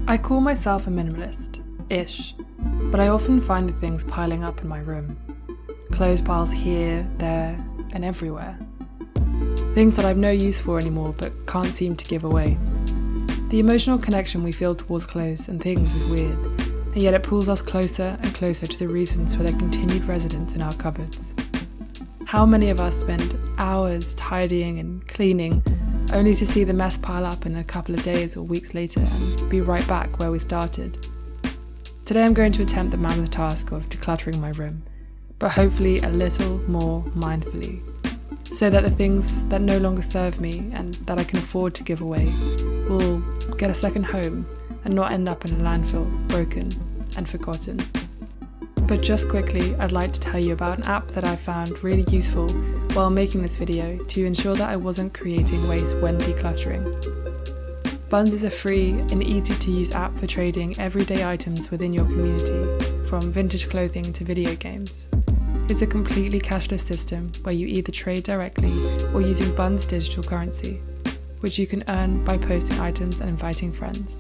I call myself a minimalist-ish, but I often find the things piling up in my room. Clothes piles here, there, and everywhere. Things that I've no use for anymore but can't seem to give away. The emotional connection we feel towards clothes and things is weird, and yet it pulls us closer and closer to the reasons for their continued residence in our cupboards. How many of us spend hours tidying and cleaning, only to see the mess pile up in a couple of days or weeks later and be right back where we started? Today I'm going to attempt the mammoth task of decluttering my room, but hopefully a little more mindfully, so that the things that no longer serve me and that I can afford to give away will get a second home and not end up in a landfill, broken and forgotten. But just quickly, I'd like to tell you about an app that I found really useful while making this video to ensure that I wasn't creating waste when decluttering. Buns is a free and easy to use app for trading everyday items within your community, from vintage clothing to video games. It's a completely cashless system where you either trade directly or using Bun's digital currency, which you can earn by posting items and inviting friends.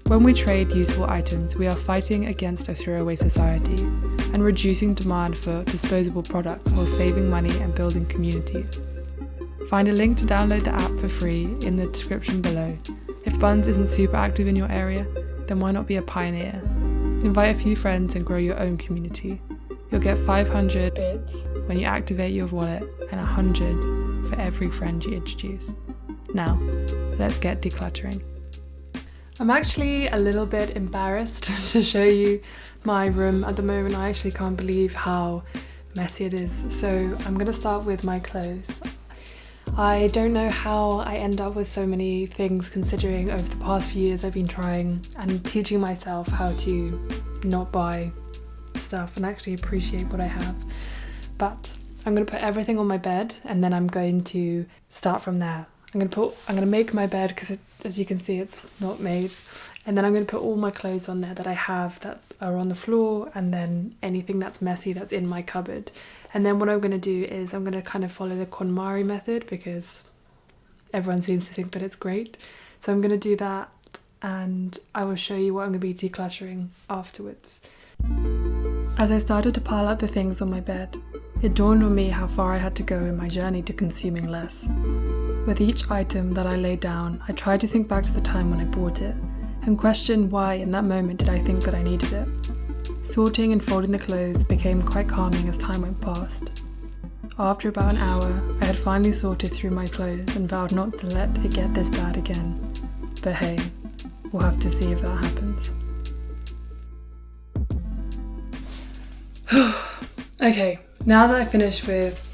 When we trade usable items, we are fighting against a throwaway society and reducing demand for disposable products while saving money and building communities. Find a link to download the app for free in the description below. If Buns isn't super active in your area, then why not be a pioneer? Invite a few friends and grow your own community. You'll get 500 bits when you activate your wallet and 100 for every friend you introduce. Now, let's get decluttering. I'm actually a little bit embarrassed to show you my room at the moment. I actually can't believe how messy it is. So I'm going to start with my clothes. I don't know how I end up with so many things, considering over the past few years I've been trying and teaching myself how to not buy stuff and actually appreciate what I have. But I'm going to put everything on my bed and then I'm going to start from there. I'm going to make my bed because as you can see it's not made, and then I'm going to put all my clothes on there that I have that are on the floor, and then anything that's messy that's in my cupboard. And then what I'm going to do is I'm going to kind of follow the KonMari method because everyone seems to think that it's great. So I'm going to do that and I will show you what I'm going to be decluttering afterwards. As I started to pile up the things on my bed, it dawned on me how far I had to go in my journey to consuming less. With each item that I laid down, I tried to think back to the time when I bought it and question why in that moment did I think that I needed it. Sorting and folding the clothes became quite calming as time went past. After about an hour, I had finally sorted through my clothes and vowed not to let it get this bad again. But hey, we'll have to see if that happens. Okay, now that I finished with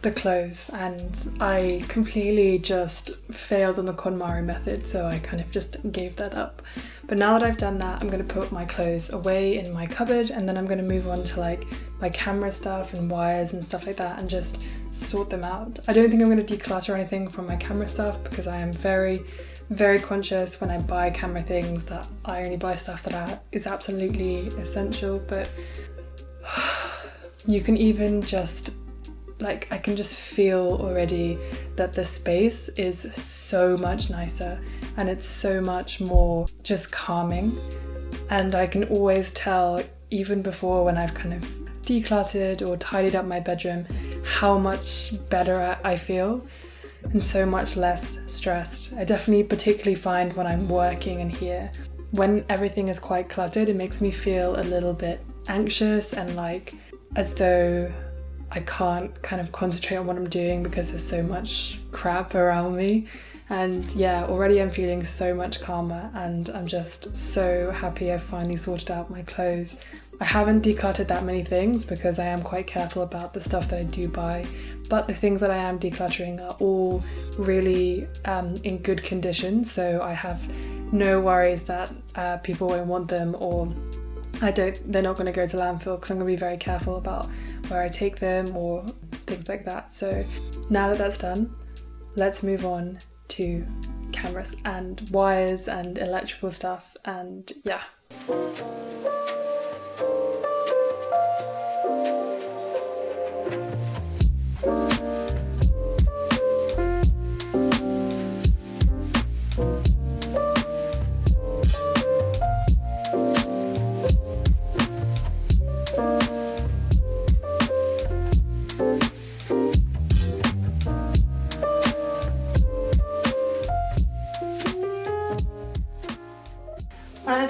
the clothes and I completely just failed on the KonMari method, so I kind of just gave that up. But now that I've done that, I'm going to put my clothes away in my cupboard, and then I'm going to move on to like my camera stuff and wires and stuff like that and just sort them out. I don't think I'm going to declutter anything from my camera stuff because I am very, very conscious when I buy camera things that I only buy stuff that is absolutely essential. But you can even just I can just feel already that the space is so much nicer and it's so much more just calming. And I can always tell, even before when I've kind of decluttered or tidied up my bedroom, how much better I feel and so much less stressed. I definitely particularly find when I'm working in here, when everything is quite cluttered, it makes me feel a little bit anxious and as though I can't kind of concentrate on what I'm doing because there's so much crap around me. And yeah, already I'm feeling so much calmer and I'm just so happy I finally sorted out my clothes. I haven't decluttered that many things because I am quite careful about the stuff that I do buy, but the things that I am decluttering are all really in good condition, so I have no worries that people won't want them or they're not going to go to landfill, because I'm going to be very careful about where I take them or things like that. So now that that's done, let's move on to cameras and wires and electrical stuff, and yeah.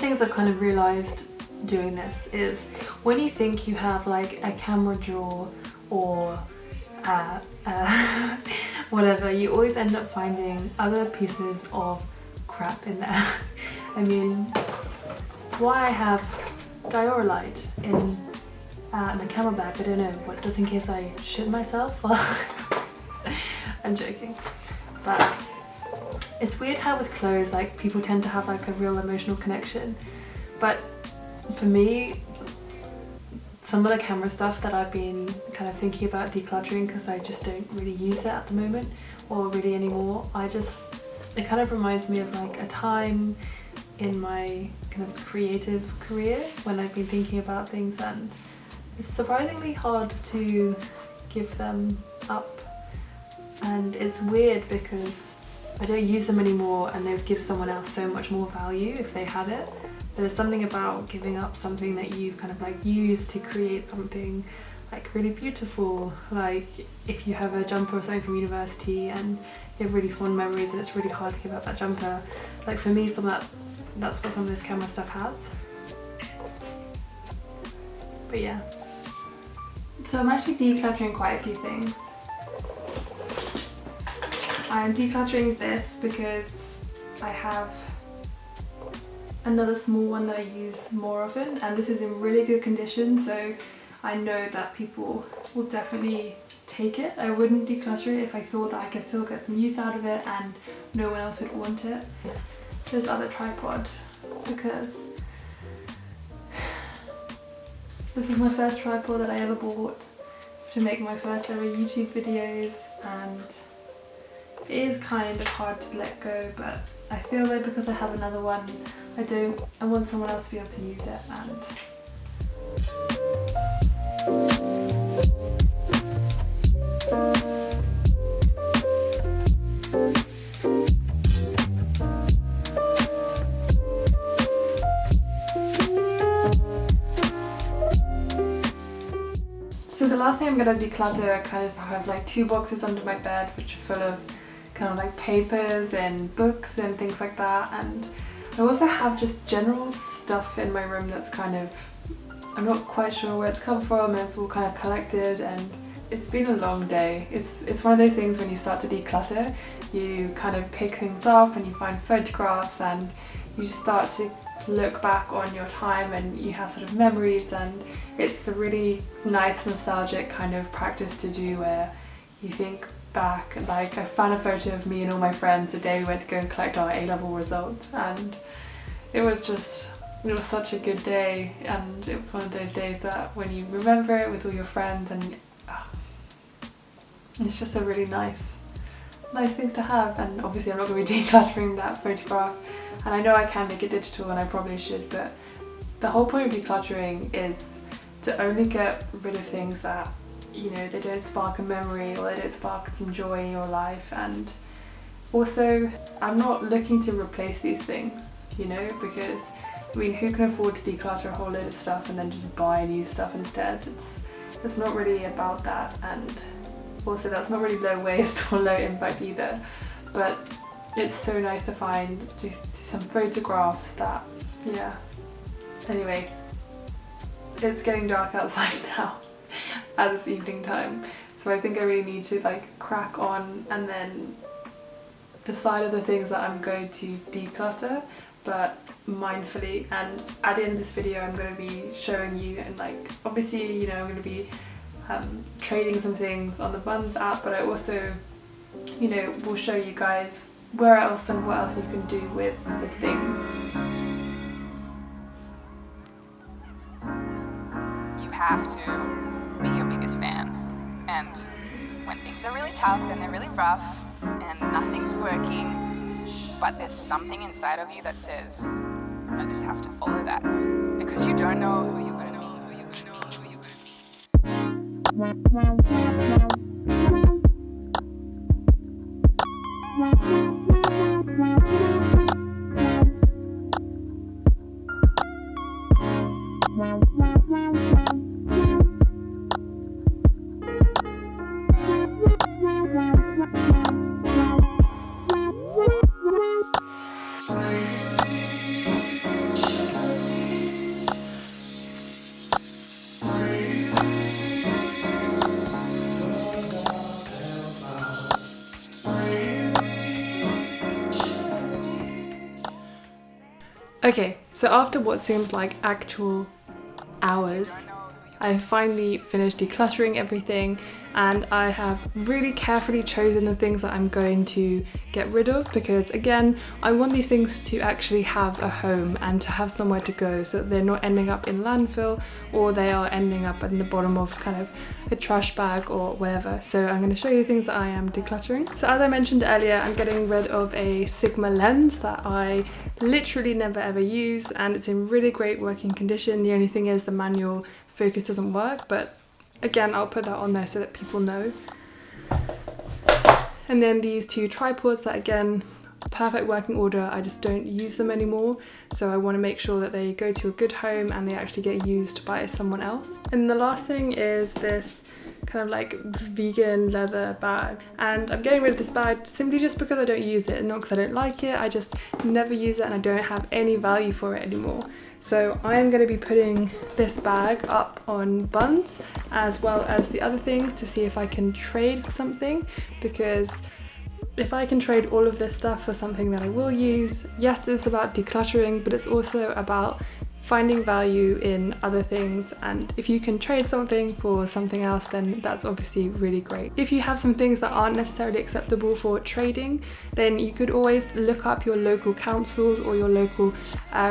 things I've kind of realised doing this is when you think you have like a camera drawer or whatever, you always end up finding other pieces of crap in there. I mean, why I have diorite in my camera bag, I don't know, what, just in case I shit myself? I'm joking. But it's weird how with clothes, like, people tend to have like a real emotional connection. But for me, some of the camera stuff that I've been kind of thinking about decluttering, because I just don't really use it at the moment, or really anymore, it kind of reminds me of like a time in my kind of creative career when I've been thinking about things, and it's surprisingly hard to give them up. And it's weird because I don't use them anymore, and they would give someone else so much more value if they had it. But there's something about giving up something that you've kind of like used to create something like really beautiful. Like if you have a jumper or something from university and you have really fond memories and it's really hard to give up that jumper. Like for me, that's what some of this camera stuff has. But yeah. So I'm actually decluttering quite a few things. I'm decluttering this because I have another small one that I use more often, and this is in really good condition, so I know that people will definitely take it. I wouldn't declutter it if I thought that I could still get some use out of it and no one else would want it. This other tripod, because this was my first tripod that I ever bought to make my first ever YouTube videos, and it is kind of hard to let go, but I feel like because I have another one, I want someone else to be able to use it. And so the last thing I'm going to declutter, I kind of have like 2 boxes under my bed which are full of kind of like papers and books and things like that, and I also have just general stuff in my room that's kind of, I'm not quite sure where it's come from, and it's all kind of collected, and it's been a long day. It's one of those things when you start to declutter, you kind of pick things up and you find photographs and you just start to look back on your time and you have sort of memories, and it's a really nice nostalgic kind of practice to do where you think back. Like I found a photo of me and all my friends the day we went to go and collect our A-level results, and it was such a good day, and it was one of those days that when you remember it with all your friends, and it's just a really nice thing to have. And obviously I'm not going to be decluttering that photograph, and I know I can make it digital and I probably should, but the whole point of decluttering is to only get rid of things that, you know, they don't spark a memory or they don't spark some joy in your life. And also, I'm not looking to replace these things, you know, because I mean, who can afford to declutter a whole load of stuff and then just buy new stuff instead? It's not really about that, and also that's not really low waste or low impact either. But it's so nice to find just some photographs that, yeah. Anyway, it's getting dark outside now at this evening time, so I think I really need to like crack on and then decide on the things that I'm going to declutter, but mindfully. And at the end of this video I'm going to be showing you, and like obviously, you know, I'm going to be trading some things on the Buns app, but I also, you know, will show you guys where else and what else you can do with things. You have to be your biggest fan, and when things are really tough and they're really rough and nothing's working, but there's something inside of you that says, I just have to follow that, because you don't know who you're going to be, who you're going to be, who you're going to be. Okay, so after what seems like actual hours, I finally finished decluttering everything, and I have really carefully chosen the things that I'm going to get rid of, because again, I want these things to actually have a home and to have somewhere to go, so that they're not ending up in landfill or they are ending up in the bottom of kind of a trash bag or whatever. So I'm going to show you things that I am decluttering. So as I mentioned earlier, I'm getting rid of a Sigma lens that I literally never ever use, and it's in really great working condition. The only thing is the manual focus doesn't work, but again, I'll put that on there so that people know. And then these two tripods that, again, perfect working order. I just don't use them anymore, so I want to make sure that they go to a good home and they actually get used by someone else. And the last thing is this kind of like vegan leather bag, and I'm getting rid of this bag simply just because I don't use it, not because I don't like it. I just never use it and I don't have any value for it anymore. So I am going to be putting this bag up on Buns as well as the other things to see if I can trade for something, because if I can trade all of this stuff for something that I will use, yes, it's about decluttering, but it's also about finding value in other things, and if you can trade something for something else, then that's obviously really great. If you have some things that aren't necessarily acceptable for trading, then you could always look up your local councils or your local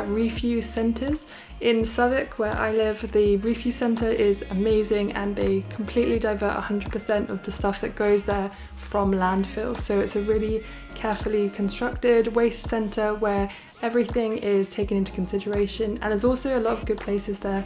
refuse centres. In Southwark, where I live, the refuse centre is amazing, and they completely divert 100% of the stuff that goes there from landfill. So it's a really carefully constructed waste centre where everything is taken into consideration, and there's also a lot of good places there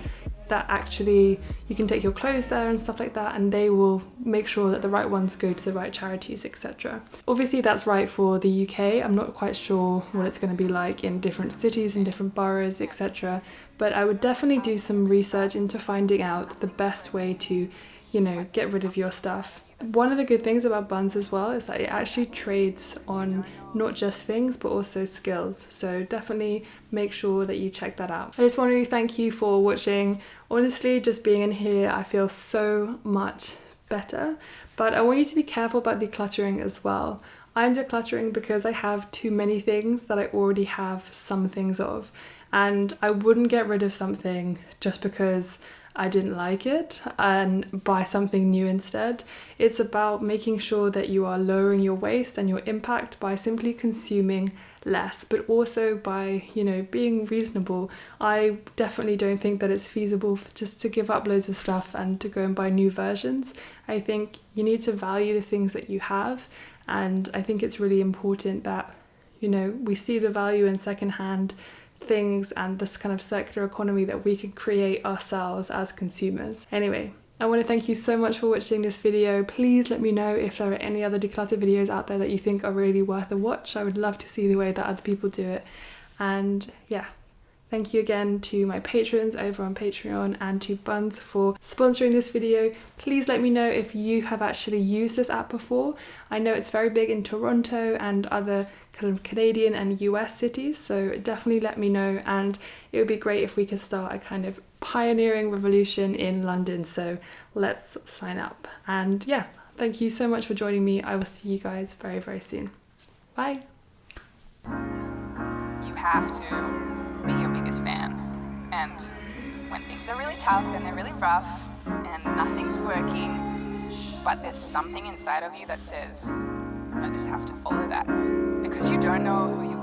that actually you can take your clothes there and stuff like that, and they will make sure that the right ones go to the right charities, etc. Obviously that's right for the UK. I'm not quite sure what it's going to be like in different cities and different boroughs, etc. But I would definitely do some research into finding out the best way to, you know, get rid of your stuff. One of the good things about Buns as well is that it actually trades on not just things but also skills, so definitely make sure that you check that out. I just want to thank you for watching. Honestly, just being in here, I feel so much better, but I want you to be careful about decluttering as well. I'm decluttering because I have too many things that I already have some things of, and I wouldn't get rid of something just because I didn't like it and buy something new instead. It's about making sure that you are lowering your waste and your impact by simply consuming less, but also by, you know, being reasonable. I definitely don't think that it's feasible just to give up loads of stuff and to go and buy new versions. I think you need to value the things that you have, and I think it's really important that, you know, we see the value in secondhand things and this kind of circular economy that we can create ourselves as consumers. Anyway, I want to thank you so much for watching this video. Please let me know if there are any other declutter videos out there that you think are really worth a watch. I would love to see the way that other people do it. And yeah, thank you again to my patrons over on Patreon and to Buns for sponsoring this video. Please let me know if you have actually used this app before. I know it's very big in Toronto and other kind of Canadian and US cities, so definitely let me know, and it would be great if we could start a kind of pioneering revolution in London, so let's sign up. And yeah, thank you so much for joining me. I will see you guys very, very soon. Bye. You have to be your biggest fan. And when things are really tough and they're really rough and nothing's working, but there's something inside of you that says, I just have to follow that. Because you don't know who you